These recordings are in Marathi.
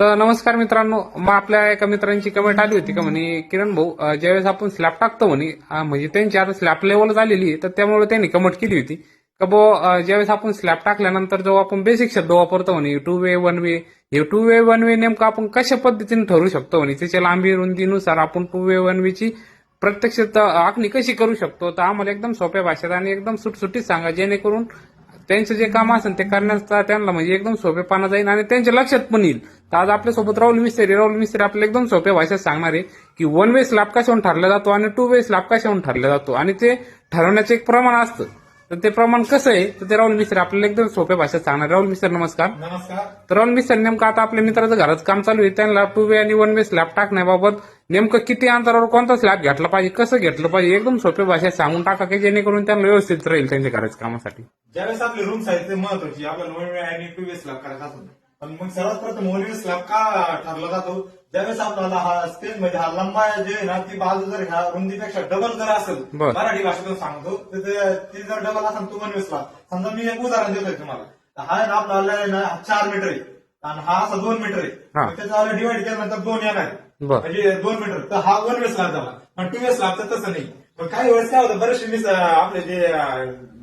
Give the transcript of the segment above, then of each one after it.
तर नमस्कार मित्रांनो, मग आपल्या एका मित्रांची कमेंट आली होती का म्हणे किरण भाऊ ज्यावेळेस आपण स्लॅब टाकतो म्हणे म्हणजे त्यांची आता स्लॅब लेवल झालेली तर त्यामुळे त्यांनी कमेंट केली होती का ज्यावेळेस आपण स्लॅब टाकल्यानंतर जो आपण बेसिक शब्द वापरतो म्हणे 2 वे 1 वे, हे 2 वे 1 वे नेमकं आपण कशा पद्धतीने ठरवू शकतो म्हणे त्याच्या लांबी रुंदीनुसार आपण 2 वे 1 वे ची प्रत्यक्षात आखणी कशी करू शकतो. तर आम्हाला एकदम सोप्या भाषेत आणि एकदम सुटसुटीत सांगा, जेणेकरून त्यांचं जे काम असेल ते करण्याचा त्यांना म्हणजे एकदम सोपेपणा जाईल आणि त्यांच्या लक्षात पण येईल. तर आज आपल्यासोबत राहुल मिस्त्री आपल्याला एकदम सोप्या भाषेत सांगणार आहे की 1 वे स्लॅब कशावरून ठरला जातो आणि 2 वे स्लॅब कशावरून ठरला जातो आणि ते ठरवण्याचं एक प्रमाण असतं. तर ते प्रमाण कसं आहे तर ते राहुल मिस्त्री आपल्याला एकदम सोप्या भाषेत सांगणार. राहुल मिस्त्री नमस्कार. नमस्कार. तर राहुल मिस्त्री नेमकं आता आपल्या मित्राचं घराचं काम चालू आहे, त्यांना 2 वे आणि 1 वे स्लॅब टाकण्याबाबत नेमकं किती अंतरावर कोणता स्लॅब घेतला पाहिजे, कसं घेतलं पाहिजे, एकदम सोप्या भाषेत सांगून टाका की जेणेकरून त्यांना व्यवस्थित राहील त्यांच्या घराच्या कामासाठी. ज्यावेळेस आपली रूम साईज ते महत्वाची, आपल्याला 1 वे आणि 2 वे स्लॅब करायचा असतो. पण मग सर्वात प्रथम 1 वे स्लॅब का ठरला जातो, ज्यावेळेस आपल्याला हा स्पेस म्हणजे हा लंबा जे आहे ना ती बाजू जर ह्या रुंदीपेक्षा डबल जर असेल, मराठी भाषेतून सांगतो, तर ती जर डबल असेल तो 1 वे स्लॅब. समजा मी एक उदाहरण देतोय तुम्हाला, हा आहे ना आपला 4 मीटर आहे आणि हा असा 2 मीटर आहे, त्याच्यावर डिवाइड केल्यानंतर 2 येणार आहे म्हणजे 2 मीटर, तर हा 1 वे स्लॅब झाला. पण 2 वे स्लॅब तर तसं नाही. पण काही वेळेस काय होतं, बरेचसे आपले जे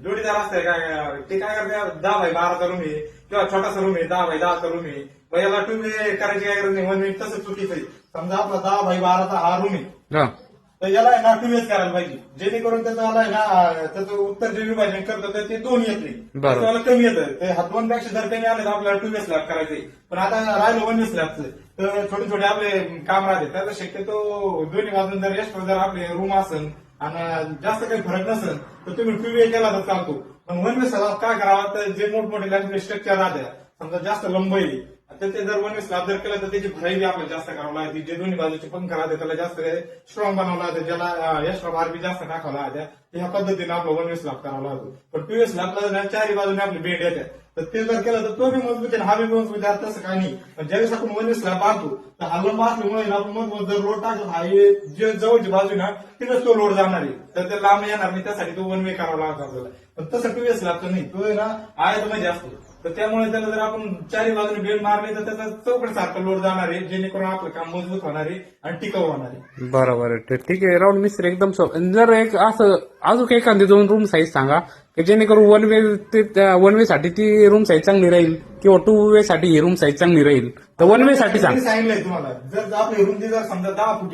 जोडीदार असते काय ते काय करते, 10 बाय 12चा रूम आहे किंवा छोटासा रूम आहे 10 बाय 10चा रूम आहे, मग याला 2 वे करायची काय गरज नाही, 1 वे तसं चुकीचं आहे. समजा आपला 10 बाय 12चा हा रूम आहे तर याला आहे ना 2 वेच करायला पाहिजे, जेणेकरून त्याला आहे ना त्याचं उत्तर जे विभाजन करतं तर ते 2 येत नाही, त्याला कमी येतं. ते हा 2 पेक्षा जर कमी आले तर आपल्याला 2 वे स्लॅब करायचे. पण आता राहिलं 1 वे स्लॅबचं, तर छोटे छोटे आपले काम राहते, त्याचा शक्यतो दोन्ही बाजून जर एक्स्ट्रा जर आपले रूम असेल आणि जास्त काही फरक नसेल तर तुम्ही 2 वे केला तर चालतो. पण 1 वे स्लॅब काय करावा, तर जे मोठमोठे स्ट्रक्चर राहते, समजा जास्त लंबाई तर ते जर 1 वे स्लॅब जर केलं तर त्याची भराई आपल्याला जास्त करावं लागते. जे दोन्ही बाजूचे पंख राहते त्याला जास्त स्ट्रॉंग बनावं लागतं, ज्याला एक्स्ट्रा बार बी जास्त टाकावं लागते. ह्या पद्धतीने आपलं 1 वे स्लॅब करावं लागतो. पण 2 वे स्लॅबला चारही बाजूने आपले बेड येतात, तर ते जर केलं तर तो बी मजबूत आहे, हा बी मजबूत आहे, तसं काही नाही. पण ज्यावेळेस आपण 1 वे स्लॅब पाहतो तर हा लंबा असल्यामुळे आपण मजबूत जर लोड टाकला, हा जे जवळची बाजू ना तिथेच तो लोड जाणार आहे, तर ते लांब येणार नाही, त्यासाठी तो 1 वे करावा लागतो आपल्याला. पण तसं 2 वे स्लॅबचं नाही, तो आहे ना आयतमध्ये असतो, तर त्यामुळे त्याला जर आपण चारही बाजूने बेड मारले तर त्याचा चौकट सारखं लोड जाणार आहे, जेणेकरून आपलं काम मजबूत होणार आहे आणि टिकाऊ होणार आहे. बरोबर आहे, ठीक आहे राहुल मिस्त्री एकदम जर एक असं अजून एखादी 2 रूम साईज सांगा की जेणेकरून 1 वे साठी ती रूम साईज चांगली राहील किंवा 2 वे साठी ही रूम साईज चांगली राहील. तर 1 वे साठी सांगितलंय तुम्हाला, जर आपली रुंदी जर समजा 10 फूट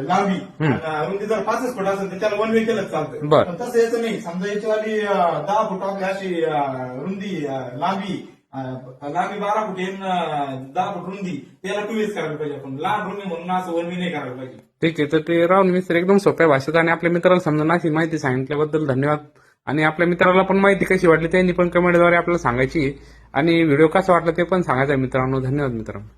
लांबी रुंदी जर 5 फूट असेल तर त्याला 1 वे केलं चालतं. पण तसं याचं नाही, समजा याच्यावाली 10 फूट आपली अशी रुंदी लांबी 12 फूट 10 फूट रुंदी, त्याला 2 वेच करायला पाहिजे. आपण लहान रुंदी म्हणून असं 1 वे नाही करायला पाहिजे. ठीक आहे, तर ते राहुल मिस्त्री एकदम सोप्या भाषेत आणि आपल्या मित्राला समजा अशी माहिती सांगितल्याबद्दल धन्यवाद. आणि आपल्या मित्राला पण माहिती कशी वाटली त्यांनी पण कमेंटद्वारे आपल्याला सांगायची आणि व्हिडिओ कसा वाटला ते पण सांगायचं मित्रांनो. धन्यवाद मित्रांनो.